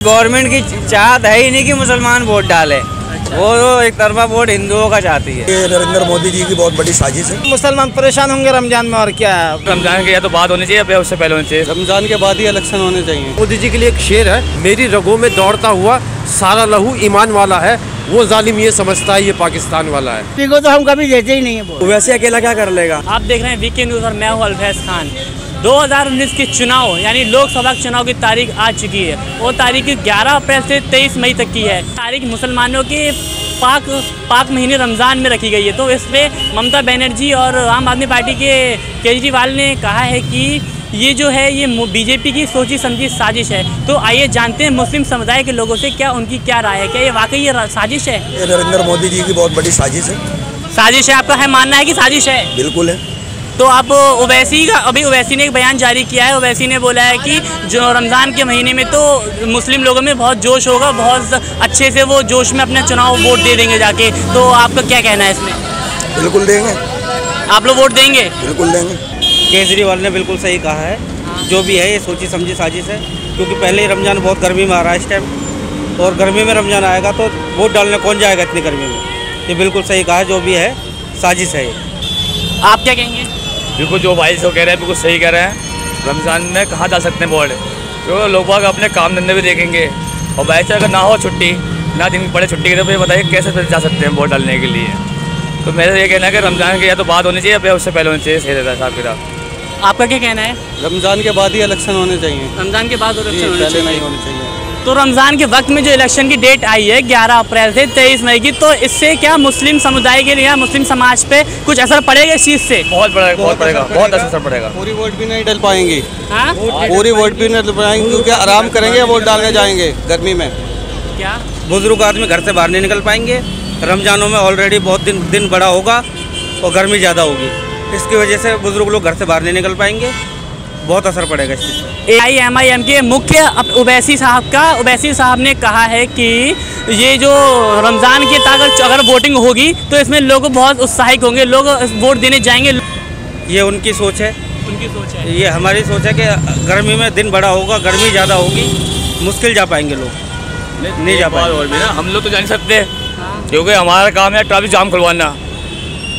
Government की चाहत है ही नहीं कि मुसलमान वोट डाले। वो तो एक तरफा वोट हिंदुओं का चाहती है। ये नरेंद्र मोदी जी की बहुत बड़ी साजिश है। मुसलमान परेशान होंगे रमजान में, और क्या है। रमजान के या तो बात होनी चाहिए या उससे पहले होनी चाहिए। रमजान के बाद ही इलेक्शन होने चाहिए। मोदी जी के लिए एक शेर है, मेरी रगों में दौड़ता हुआ सारा लहू ईमान वाला है, वो जालिम ये समझता है ये पाकिस्तान वाला है। को तो हम कभी देते ही नहीं है। वैसे अकेला क्या कर लेगा। आप देख रहे हैं वीकेंड न्यूज़ और मैं हूं अल्फैज़ खान। 2019 के चुनाव यानी लोकसभा के चुनाव की तारीख आ चुकी है। वो तारीख 11 अप्रैल से 23 मई तक की है। तारीख मुसलमानों के पाक महीने रमज़ान में रखी गई है। तो इस पर ममता बनर्जी और आम आदमी पार्टी के केजरीवाल ने कहा है कि ये जो है ये बीजेपी की सोची समझी साजिश है। तो आइए जानते हैं मुस्लिम समुदाय के लोगों से उनकी क्या राय है। क्या ये वाकई ये साजिश है? ये नरेंद्र मोदी जी की बहुत बड़ी साजिश है। साजिश है, आपका है मानना है कि साजिश है? बिल्कुल है। तो आप ओवैसी ने एक बयान जारी किया है। ओवैसी ने बोला है कि जो रमज़ान के महीने में तो मुस्लिम लोगों में बहुत जोश होगा, बहुत अच्छे से वो जोश में अपना चुनाव वोट दे देंगे जाके। तो आपका क्या कहना है इसमें? बिल्कुल देंगे। आप लोग वोट देंगे? बिल्कुल देंगे। केजरीवाल ने बिल्कुल सही कहा है। जो भी है ये सोची समझी साजिश है, क्योंकि पहले ही रमजान बहुत गर्मी में आ रहा है इस टाइम, और गर्मी में रमजान आएगा तो वोट डालने कौन जाएगा इतनी गर्मी में। ये बिल्कुल सही कहा है, जो भी है साजिश है ये। आप क्या कहेंगे? बिल्कुल जो भाई से कह रहे हैं बिल्कुल सही कह रहे हैं। रमज़ान में कहाँ जा सकते हैं वोट, क्योंकि लोग बाग अपने काम धंधे भी देखेंगे। और बाई चांस अगर ना हो छुट्टी, ना दिन पड़े छुट्टी के, तो ये बताइए कैसे जा सकते हैं वोट डालने के लिए। तो मेरा ये कहना है कि रमज़ान की या तो बात होनी चाहिए या उससे पहले होनी चाहिए। सही रहता है साहब किताब। आपका क्या कहना है? रमजान के बाद ही इलेक्शन होने चाहिए। रमज़ान के बाद इलेक्शन पहले नहीं होने चाहिए। तो रमज़ान के वक्त में जो इलेक्शन की डेट आई है 11 अप्रैल से 23 मई की, तो इससे क्या मुस्लिम समुदाय के लिए, मुस्लिम समाज पे कुछ असर पड़ेगा इस चीज़ से? बहुत असर पड़ेगा। पूरी वोट भी नहीं डाल पाएंगे। हाँ? पूरी वोट भी नहीं डाल पाएंगे, क्योंकि आराम करेंगे, वोट डालने जाएंगे गर्मी में। क्या बुजुर्ग आदमी घर से बाहर नहीं निकल पाएंगे। रमजानों में ऑलरेडी बहुत दिन बड़ा होगा और गर्मी ज़्यादा होगी, इसकी वजह से बुजुर्ग लोग घर से बाहर नहीं निकल पाएंगे। बहुत असर पड़ेगा इस चीज़ से। AIMIM के मुख्य ओवैसी साहब ने कहा है कि ये जो रमज़ान की अगर वोटिंग होगी तो इसमें लोग बहुत उत्साहित होंगे, लोग वोट देने जाएंगे। ये उनकी सोच है। उनकी सोच है। ये हमारी सोच है कि गर्मी में दिन बड़ा होगा, गर्मी ज़्यादा होगी, मुश्किल जा पाएंगे लोग, नहीं जा पाएंगे। और भी ना हम लोग तो जा नहीं सकते, क्योंकि हमारा काम है ट्रैफिक जाम खुलवाना।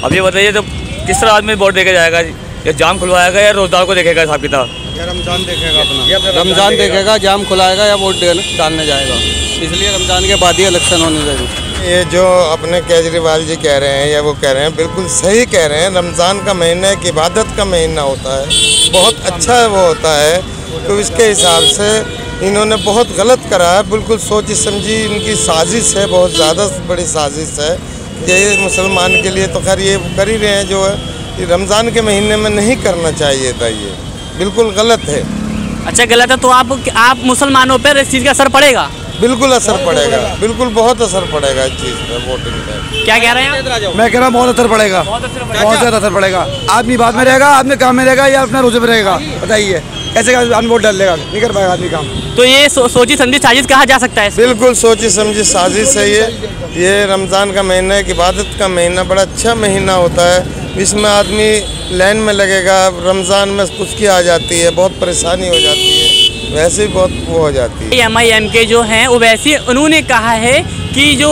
अब ये बताइए तो किस तरह आदमी वोट देके जाएगा? या जाम खुलवाएगा या रोजगार को देखेगा हिसाब किताब? या रमजान देखेगा अपना, रमजान देखेगा, जाम खुलाएगा या वोट डालने जाएगा। इसलिए रमजान के बाद ही इलेक्शन होने चाहिए। ये जो अपने केजरीवाल जी कह रहे हैं या वो कह रहे हैं, बिल्कुल सही कह रहे हैं। रमज़ान का महीना एक इबादत का महीना होता है, बहुत अच्छा वो होता है। तो इसके हिसाब से इन्होंने बहुत गलत करा है। बिल्कुल सोची समझी इनकी साजिश है, बहुत ज़्यादा बड़ी साजिश है। ये मुसलमान के लिए तो खैर ये कर ही रहे हैं, जो है रमज़ान के महीने में नहीं करना चाहिए था। ये बिल्कुल गलत है। अच्छा गलत है, तो आप मुसलमानों पर इस चीज़ का असर पड़ेगा? बिल्कुल असर पड़ेगा, बिल्कुल बहुत असर पड़ेगा इस चीज़ पर, वोटिंग पर। क्या कह रहे हैं? मैं कह रहा हूँ बहुत असर पड़ेगा, बहुत ज़्यादा असर पड़ेगा। आदमी बात में रहेगा, आदमी काम में रहेगा या अपना रोजे में रहेगा, बताइए कैसे आदमी वोट डाल लेगा? नहीं कर पाएगा आदमी काम। तो ये सोची समझी साजिश कहा जा सकता है? बिल्कुल सोची समझी साजिश है ये रमज़ान का महीना एक इबादत का महीना, बड़ा अच्छा महीना होता है। इसमें आदमी लाइन में लगेगा, रमज़ान में उसकी आ जाती है, बहुत परेशानी हो जाती है, वैसे ही बहुत वो हो जाती है। AIMIM के जो हैं ओवैसी, उन्होंने कहा है कि जो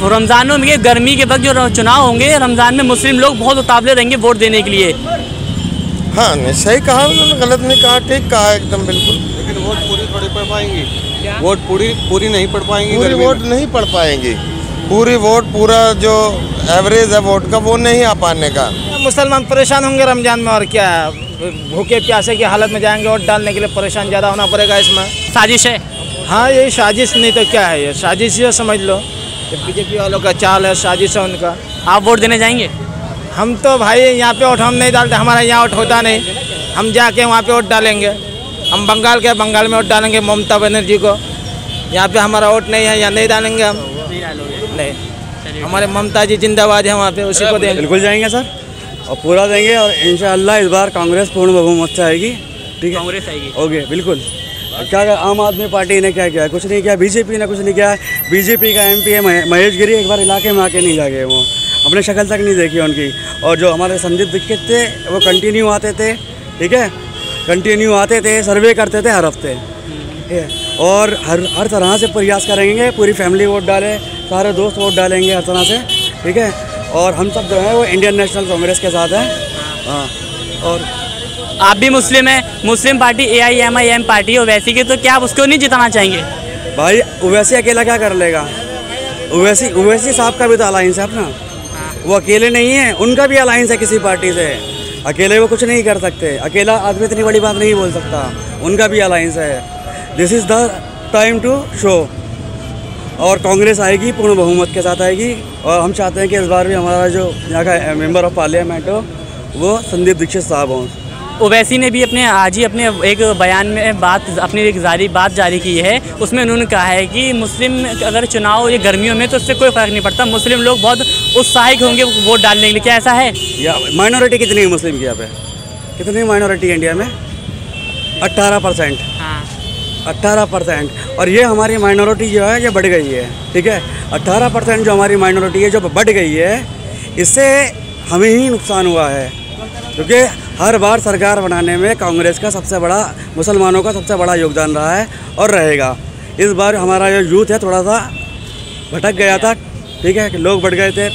रमज़ानों में गर्मी के वक्त जो चुनाव होंगे, रमज़ान में मुस्लिम लोग बहुत उतावले रहेंगे वोट देने के लिए। हाँ नहीं सही कहा उन्होंने, गलत नहीं कहा, ठीक कहा एकदम बिल्कुल। लेकिन वोट पूरी थोड़ी पढ़ पाएंगी। वोट पूरी नहीं पढ़ पाएंगी। पूरी वोट नहीं पढ़ पाएंगी। पूरी वोट, पूरा जो एवरेज है वोट का वो नहीं आ पाने का। मुसलमान परेशान होंगे रमजान में, और क्या है। भूखे प्यासे की हालत में जाएंगे वोट डालने के लिए, परेशान ज़्यादा होना पड़ेगा। इसमें साजिश है। हाँ यही साजिश, नहीं तो क्या है, ये साजिश ही समझ लो। बीजेपी वालों का चाल है, साजिश है उनका। आप वोट देने जाएंगे? हम तो भाई यहाँ पे वोट हम नहीं डालते, हमारा यहाँ वोट होता नहीं। हम जाके वहाँ पे वोट डालेंगे। हम बंगाल में वोट डालेंगे ममता बनर्जी को। यहाँ पे हमारा वोट नहीं है, यहाँ नहीं डालेंगे हम। नहीं, हमारे ममता जी जिंदाबाद है, वहाँ पे उसी को देंगे। बिल्कुल जाएंगे सर, और पूरा देंगे, और इंशाअल्लाह इस बार कांग्रेस पूर्ण बहुमत से आएगी। ठीक है, कांग्रेस आएगी। ओके बिल्कुल। क्या आम आदमी पार्टी ने क्या किया? कुछ नहीं किया। बीजेपी ने कुछ नहीं किया। बीजेपी का MP है महेश गिरी, एक बार इलाके में आके नहीं जाके, वो अपने शक्ल तक नहीं देखी उनकी। और जो हमारे संदीप दीक्षित थे वो कंटिन्यू आते थे, ठीक है, कंटिन्यू आते थे, सर्वे करते थे हर हफ्ते। ठीक है, और हर तरह से प्रयास करेंगे, पूरी फैमिली वोट डाले, सारे दोस्त वोट डालेंगे हर तरह से, ठीक है। और हम सब जो है वो इंडियन नेशनल कांग्रेस के साथ हैं। हाँ, और आप भी मुस्लिम हैं, मुस्लिम पार्टी AIMIM पार्टी है ओवैसी की, तो क्या आप उसको नहीं जिताना चाहेंगे? भाई ओवैसी अकेला क्या कर लेगा? ओवैसी साहब का भी तो अलायंस है अपना, वो अकेले नहीं है, उनका भी अलायंस है किसी पार्टी से, अकेले वो कुछ नहीं कर सकते, अकेला आदमी इतनी बड़ी बात नहीं बोल सकता, उनका भी अलायंस है। This is the time to show. और कांग्रेस आएगी, पूर्ण बहुमत के साथ आएगी, और हम चाहते हैं कि इस बार भी हमारा जो यहाँ का मेंबर ऑफ पार्लियामेंट हो वो संदीप दीक्षित साहब हों। ओवैसी ने भी आज ही अपने एक बयान में अपनी एक बात जारी की है, उसमें उन्होंने कहा है कि मुस्लिम अगर चुनाव ये गर्मियों में तो उससे कोई फ़र्क नहीं पड़ता, मुस्लिम लोग बहुत उत्साहित होंगे वोट डालने के लिए। क्या ऐसा है? या माइनॉरिटी कितनी है मुस्लिम की यहाँ पे? कितनी माइनॉरिटी है इंडिया में? 18%। हाँ, 18%। और ये हमारी माइनॉरिटी जो है ये बढ़ गई है, ठीक है। 18% जो हमारी माइनॉरिटी है जो बढ़ गई है, इससे हमें ही नुकसान हुआ है, क्योंकि हर बार सरकार बनाने में कांग्रेस का सबसे बड़ा, मुसलमानों का सबसे बड़ा योगदान रहा है और रहेगा। इस बार हमारा जो यूथ है थोड़ा सा भटक गया था, ठीक है, कि लोग बढ़ गए थे,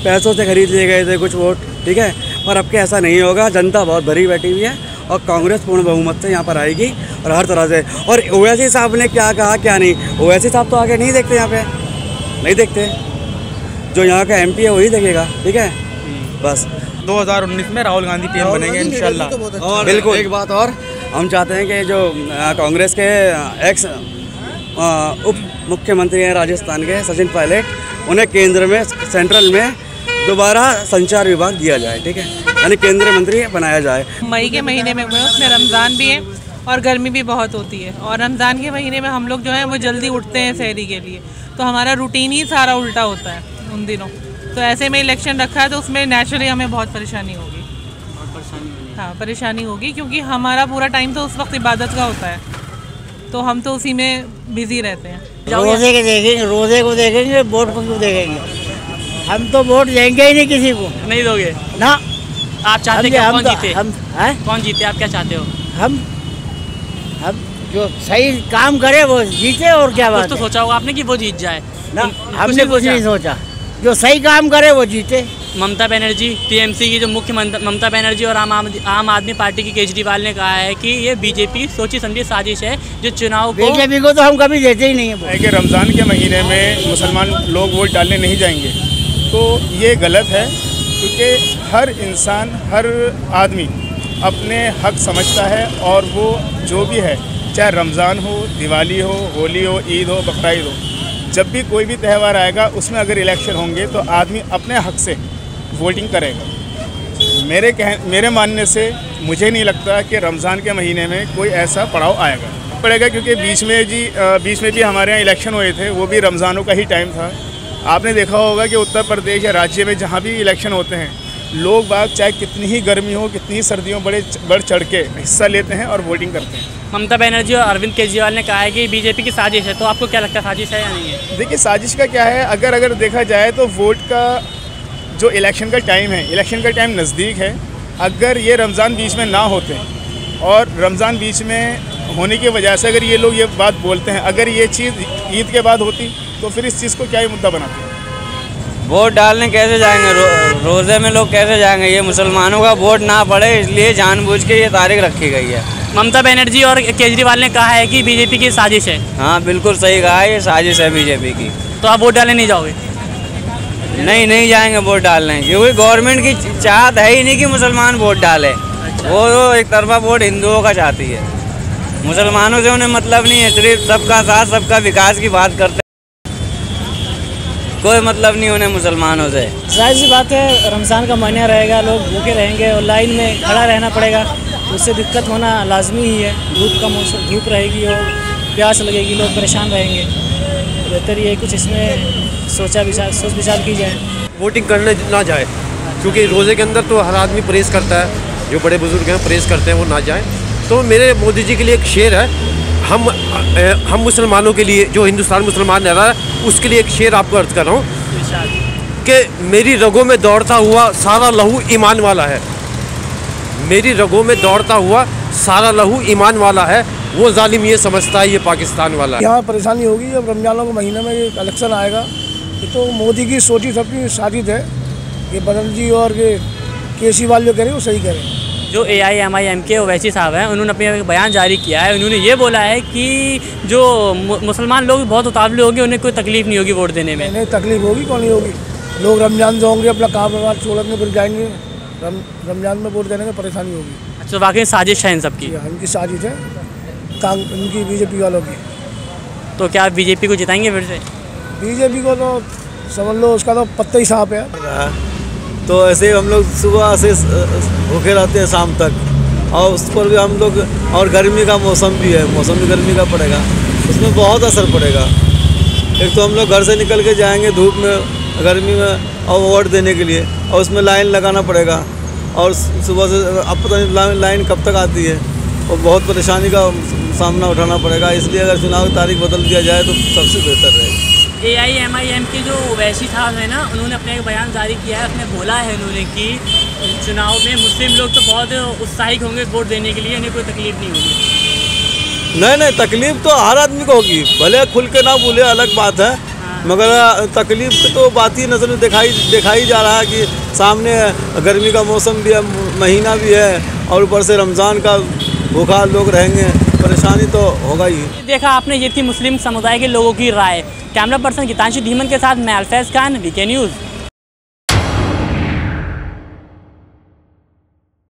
पैसों से खरीद लिए गए थे कुछ वोट, ठीक है। पर अब के ऐसा नहीं होगा, जनता बहुत भरी बैठी हुई है और कांग्रेस पूर्ण बहुमत से यहाँ पर आएगी और हर तरह से। और ओवैसी साहब ने क्या कहा क्या नहीं, ओवैसी साहब तो आगे नहीं देखते, यहाँ पे नहीं देखते, जो यहाँ का MP है वही देखेगा, ठीक है। बस 2019 में राहुल गांधी PM बनेंगे इंशाल्लाह। और बिल्कुल एक बात और, हम चाहते हैं कि जो कांग्रेस के एक्स उप मुख्यमंत्री हैं राजस्थान के सचिन पायलट, उन्हें केंद्र में, सेंट्रल में दोबारा संचार विभाग दिया जाए, ठीक है, यानी केंद्रीय मंत्री बनाया जाए। मई के महीने में उसमें रमज़ान भी है और गर्मी भी बहुत होती है, और रमज़ान के महीने में हम लोग जो है वो जल्दी उठते हैं सहरी के लिए, तो हमारा रूटीन ही सारा उल्टा होता है उन दिनों। तो ऐसे में इलेक्शन रखा है तो उसमें नेचुरली हमें बहुत परेशानी होगी। हाँ, परेशानी होगी, क्योंकि हमारा पूरा टाइम तो उस वक्त इबादत का होता है, तो हम तो उसी में बिजी रहते हैं। रोज़े के देखेंगे, रोज़े को देखेंगे, वोट को क्यों देखेंगे? हम तो वोट देंगे ही नहीं किसी को। नहीं दोगे ना? आप चाहते हैं कौन जीते? हम कौन जीते? आप क्या चाहते हो? हम जो सही काम करे वो जीते, और क्या बात तो सोचा होगा आपने कि वो जीत जाए ना? हमने कुछ नहीं सोचा, जो सही काम करे वो जीते। ममता बनर्जी, TMC की जो मुख्य ममता बनर्जी और आम आदमी पार्टी की केजरीवाल ने कहा है कि ये बीजेपी सोची समझी साजिश है जो चुनाव को। बीजेपी को तो हम कभी देते ही नहीं है। कि रमज़ान के महीने में मुसलमान लोग वोट डालने नहीं जाएंगे, तो ये गलत है, क्योंकि हर इंसान, हर आदमी अपने हक समझता है, और वो जो भी है, चाहे रमज़ान हो, दिवाली हो, होली हो, ईद हो, बकरीद हो, जब भी कोई भी त्यौहार आएगा उसमें अगर इलेक्शन होंगे तो आदमी अपने हक से वोटिंग करेगा। मेरे मानने से मुझे नहीं लगता कि रमज़ान के महीने में कोई ऐसा पड़ाव पड़ेगा, क्योंकि बीच में भी हमारे यहाँ इलेक्शन हुए थे, वो भी रमज़ानों का ही टाइम था। आपने देखा होगा कि उत्तर प्रदेश या राज्य में जहाँ भी इलेक्शन होते हैं, लोग बाग चाहे कितनी ही गर्मी हो, कितनी ही सर्दी हो, बढ़ चढ़ के हिस्सा लेते हैं और वोटिंग करते हैं। ममता बनर्जी और अरविंद केजरीवाल ने कहा है कि बीजेपी की साजिश है, तो आपको क्या लगता है, साजिश है या नहीं है? देखिए, साजिश का क्या है, अगर देखा जाए तो वोट का जो इलेक्शन का टाइम है, इलेक्शन का टाइम नज़दीक है, अगर ये रमज़ान बीच में ना होते और रमज़ान बीच में होने की वजह से अगर ये लोग ये बात बोलते हैं, अगर ये चीज़ ईद के बाद होती तो फिर इस चीज़ को क्या ही मुद्दा बनाते हैं? वोट डालने कैसे जाएंगे? रोज़े में लोग कैसे जाएंगे? ये मुसलमानों का वोट ना पड़े, इसलिए जानबूझ के ये तारीख रखी गई है। ममता बनर्जी और केजरीवाल ने कहा है कि बीजेपी की साजिश है। हाँ, बिल्कुल सही कहा है, ये साजिश है बीजेपी की। तो आप वोट डालने नहीं जाओगे? नहीं जाएंगे वोट डालने, क्योंकि गवर्नमेंट की चाहत है ही नहीं कि मुसलमान वोट डाले। वो तो एक तरफा वोट हिंदुओं का चाहती है, मुसलमानों से उन्हें मतलब नहीं है, सिर्फ सबका साथ, सबका विकास की बात करते हैं, कोई मतलब नहीं उन्हें मुसलमानों से। जाहिर सी बात है, रमज़ान का महीना रहेगा, लोग भूखे रहेंगे और लाइन में खड़ा रहना पड़ेगा, तो उससे दिक्कत होना लाजमी ही है। धूप का मौसम, धूप रहेगी और प्यास लगेगी, लोग परेशान रहेंगे। बेहतर ये कुछ इसमें सोच विचार की जाए। वोटिंग करने ना जाए, क्योंकि रोज़े के अंदर तो हर आदमी परहेज़ करता है, जो बड़े बुजुर्ग हैं परहेज़ करते हैं, वो ना जाएँ। तो मेरे मोदी जी के लिए एक शेर है, हम मुसलमानों के लिए, जो हिंदुस्तान मुसलमान रह रहा है, उसके लिए एक शेर आपको अर्ज कर रहा हूँ कि मेरी रगों में दौड़ता हुआ सारा लहू ईमान वाला है। मेरी रगों में दौड़ता हुआ सारा लहू ईमान वाला है, वो जालिम ये समझता है ये पाकिस्तान वाला है। यहाँ परेशानी होगी जब रमजानों के महीने में ये इलेक्शन आएगा। ये तो मोदी की सोची सबकी साजिश है। ये बदल जी और ये केजरीवाल जो कह रहे हैं वो सही कह रहे हैं। जो AIMIM के ओवैसी साहब हैं, उन्होंने अपने एक बयान जारी किया है। उन्होंने ये बोला है कि जो मुसलमान लोग बहुत उतावले होंगे, उन्हें कोई तकलीफ नहीं होगी वोट देने में। नहीं तकलीफ होगी, कौन नहीं होगी। लोग रमजान जो होंगे अपना काम व्यवहार छोड़ने फिर जाएंगे, रमजान में वोट देने में परेशानी होगी। अच्छा, वाकई साजिश है इन सबकी? इनकी साजिश है इनकी बीजेपी वालों की। तो क्या आप बीजेपी को जिताएंगे फिर से? बीजेपी को तो समझ लो उसका तो पत्ता ही साफ है। तो ऐसे हम लोग सुबह से भूखे रहते हैं शाम तक, और उस पर भी हम लोग, और गर्मी का मौसम भी है, मौसम भी गर्मी का पड़ेगा, उसमें बहुत असर पड़ेगा। एक तो हम लोग घर से निकल के जाएंगे धूप में, गर्मी में, और वोट देने के लिए, और उसमें लाइन लगाना पड़ेगा, और सुबह से अब पता नहीं लाइन कब तक आती है, और बहुत परेशानी का सामना उठाना पड़ेगा। इसलिए अगर चुनाव की तारीख बदल दिया जाए तो सबसे बेहतर रहेगा। AIMIM के जो ओवैसी साहब हैं ना, उन्होंने अपने एक बयान जारी किया है। उसमें बोला है उन्होंने कि चुनाव में मुस्लिम लोग तो बहुत उत्साहित होंगे वोट देने के लिए, उन्हें कोई तकलीफ नहीं होगी। नहीं, तकलीफ तो हर आदमी को होगी, भले खुल के ना बोले अलग बात है, मगर तकलीफ की तो बात ही नज़र में दिखाई जा रहा है कि सामने गर्मी का मौसम भी है, महीना भी है, और ऊपर से रमज़ान का भूखा लोग रहेंगे, परेशानी तो होगा ही। देखा आपने, ये थी मुस्लिम समुदाय के लोगों की राय। कैमरा पर्सन गीतांशु धीमन के साथ मैं अल्फैज़ खान, VK न्यूज़।